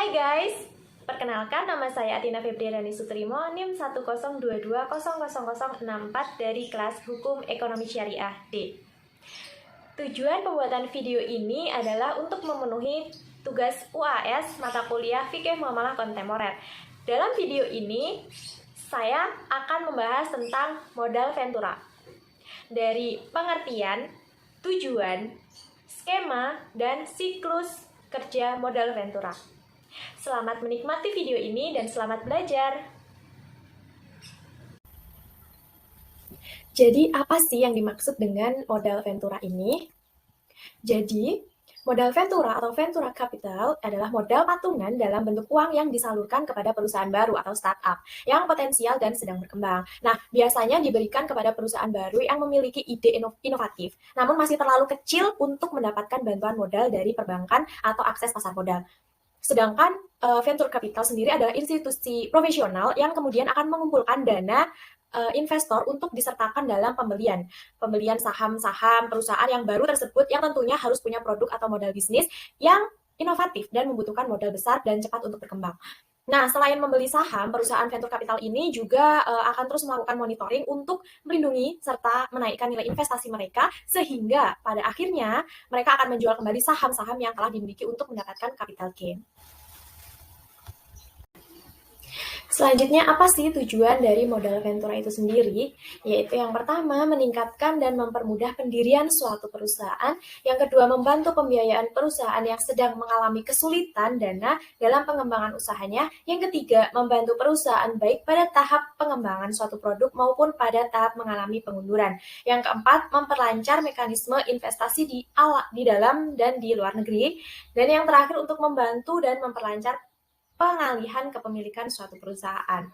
Hai guys, perkenalkan nama saya Atina Febriani Sutrimo, NIM 102200064 dari kelas Hukum Ekonomi Syariah D. Tujuan pembuatan video ini adalah untuk memenuhi tugas UAS mata kuliah Fikih Muamalah Kontemporer. Dalam video ini, saya akan membahas tentang modal Ventura. Dari pengertian, tujuan, skema, dan siklus kerja modal Ventura. Selamat menikmati video ini dan selamat belajar. Jadi, apa sih yang dimaksud dengan modal Ventura ini? Jadi, modal Ventura atau Ventura Capital adalah modal patungan dalam bentuk uang yang disalurkan kepada perusahaan baru atau startup yang potensial dan sedang berkembang. Nah, biasanya diberikan kepada perusahaan baru yang memiliki ide inovatif, namun masih terlalu kecil untuk mendapatkan bantuan modal dari perbankan atau akses pasar modal. Sedangkan venture capital sendiri adalah institusi profesional yang kemudian akan mengumpulkan dana investor untuk disertakan dalam pembelian saham-saham perusahaan yang baru tersebut yang tentunya harus punya produk atau modal bisnis yang inovatif dan membutuhkan modal besar dan cepat untuk berkembang. Nah, selain membeli saham, perusahaan venture capital ini juga akan terus melakukan monitoring untuk melindungi serta menaikkan nilai investasi mereka sehingga pada akhirnya mereka akan menjual kembali saham-saham yang telah dimiliki untuk mendapatkan capital gain. Selanjutnya, apa sih tujuan dari modal Ventura itu sendiri? Yaitu yang pertama, meningkatkan dan mempermudah pendirian suatu perusahaan. Yang kedua, membantu pembiayaan perusahaan yang sedang mengalami kesulitan dana dalam pengembangan usahanya. Yang ketiga, membantu perusahaan baik pada tahap pengembangan suatu produk maupun pada tahap mengalami pengunduran. Yang keempat, memperlancar mekanisme investasi di dalam dan di luar negeri. Dan yang terakhir, untuk membantu dan memperlancar pengalihan kepemilikan suatu perusahaan.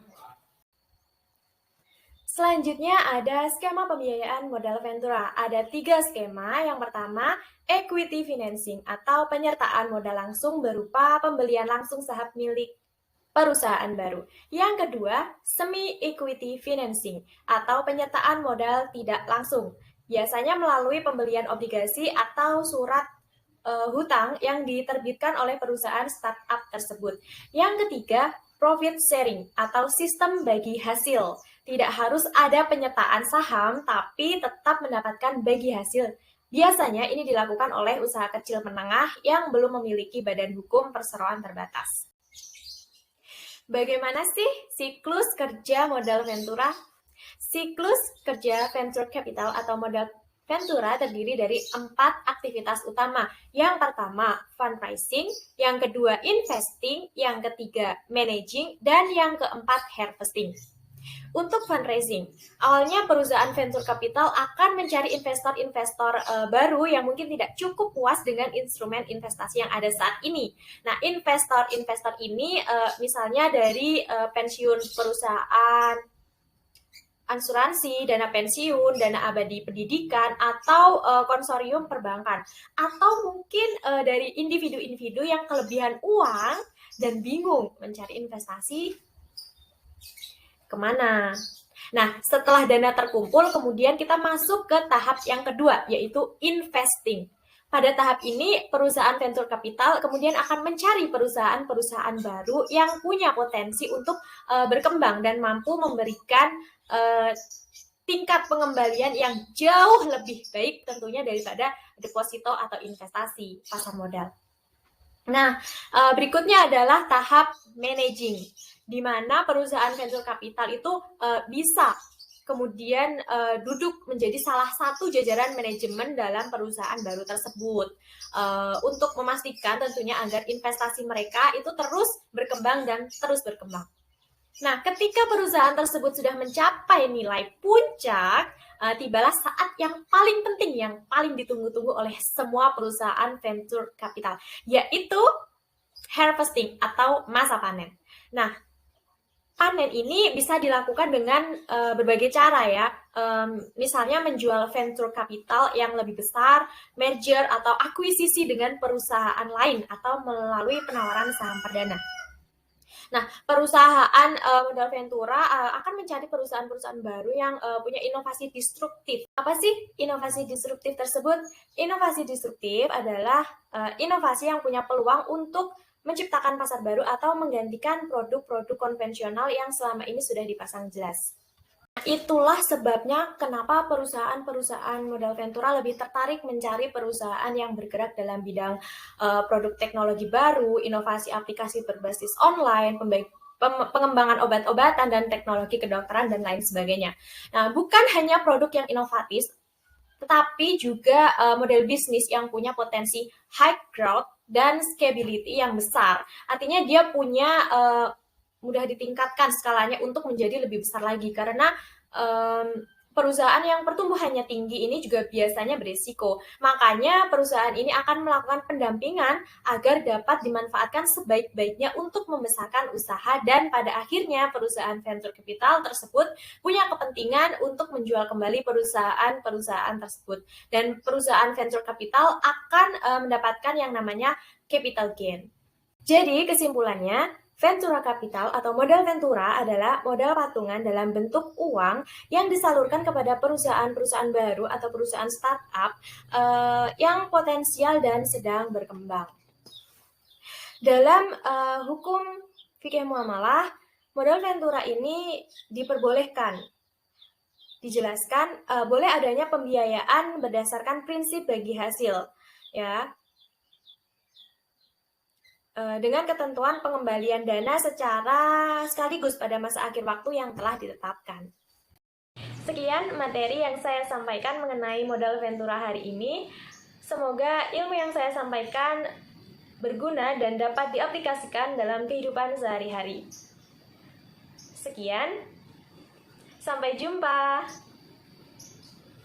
Selanjutnya ada skema pembiayaan modal Ventura. Ada 3 skema. Yang pertama, equity financing atau penyertaan modal langsung berupa pembelian langsung saham milik perusahaan baru. Yang kedua, semi equity financing atau penyertaan modal tidak langsung. Biasanya melalui pembelian obligasi atau surat hutang yang diterbitkan oleh perusahaan startup tersebut. Yang ketiga, profit sharing atau sistem bagi hasil. Tidak harus ada penyertaan saham, tapi tetap mendapatkan bagi hasil. Biasanya ini dilakukan oleh usaha kecil menengah yang belum memiliki badan hukum perseroan terbatas. Bagaimana sih siklus kerja modal Ventura? Siklus kerja venture capital atau modal Ventura terdiri dari 4 aktivitas utama. Yang pertama, fundraising, yang kedua, investing, yang ketiga, managing, dan yang keempat, harvesting. Untuk fundraising, awalnya perusahaan venture capital akan mencari investor-investor baru yang mungkin tidak cukup puas dengan instrumen investasi yang ada saat ini. Nah, investor-investor ini misalnya dari pensiun perusahaan, asuransi, dana pensiun, dana abadi pendidikan, atau konsorium perbankan. Atau mungkin dari individu-individu yang kelebihan uang dan bingung mencari investasi kemana. Nah, setelah dana terkumpul, kemudian kita masuk ke tahap yang kedua, yaitu investing. Pada tahap ini, perusahaan venture capital kemudian akan mencari perusahaan-perusahaan baru yang punya potensi untuk berkembang dan mampu memberikan tingkat pengembalian yang jauh lebih baik tentunya daripada deposito atau investasi pasar modal. Nah, berikutnya adalah tahap managing, di mana perusahaan venture capital itu bisa kemudian duduk menjadi salah satu jajaran manajemen dalam perusahaan baru tersebut untuk memastikan tentunya agar investasi mereka itu terus berkembang dan terus berkembang. Nah, ketika perusahaan tersebut sudah mencapai nilai puncak, tibalah saat yang paling penting, yang paling ditunggu-tunggu oleh semua perusahaan venture capital, yaitu harvesting atau masa panen. Nah, panen ini bisa dilakukan dengan berbagai cara ya, misalnya menjual venture capital yang lebih besar, merger atau akuisisi dengan perusahaan lain, atau melalui penawaran saham perdana. Nah, perusahaan modal Ventura akan mencari perusahaan-perusahaan baru yang punya inovasi disruptif. Apa sih inovasi disruptif tersebut? Inovasi disruptif adalah inovasi yang punya peluang untuk menciptakan pasar baru atau menggantikan produk-produk konvensional yang selama ini sudah dipasang jelas. Itulah sebabnya kenapa perusahaan-perusahaan modal ventura lebih tertarik mencari perusahaan yang bergerak dalam bidang produk teknologi baru, inovasi aplikasi berbasis online, pengembangan obat-obatan dan teknologi kedokteran dan lain sebagainya. Nah, bukan hanya produk yang inovatif, tetapi juga model bisnis yang punya potensi high growth dan scalability yang besar. Artinya dia punya mudah ditingkatkan skalanya untuk menjadi lebih besar lagi, karena perusahaan yang pertumbuhannya tinggi ini juga biasanya berisiko. Makanya perusahaan ini akan melakukan pendampingan agar dapat dimanfaatkan sebaik-baiknya untuk membesarkan usaha, dan pada akhirnya perusahaan venture capital tersebut punya kepentingan untuk menjual kembali perusahaan-perusahaan tersebut. Dan perusahaan venture capital akan mendapatkan yang namanya capital gain. Jadi kesimpulannya, ventura capital atau modal ventura adalah modal patungan dalam bentuk uang yang disalurkan kepada perusahaan-perusahaan baru atau perusahaan startup yang potensial dan sedang berkembang. Dalam hukum fikih muamalah, modal ventura ini diperbolehkan. Dijelaskan boleh adanya pembiayaan berdasarkan prinsip bagi hasil, ya. Dengan ketentuan pengembalian dana secara sekaligus pada masa akhir waktu yang telah ditetapkan. Sekian materi yang saya sampaikan mengenai modal ventura hari ini. Semoga ilmu yang saya sampaikan berguna dan dapat diaplikasikan dalam kehidupan sehari-hari. Sekian, sampai jumpa.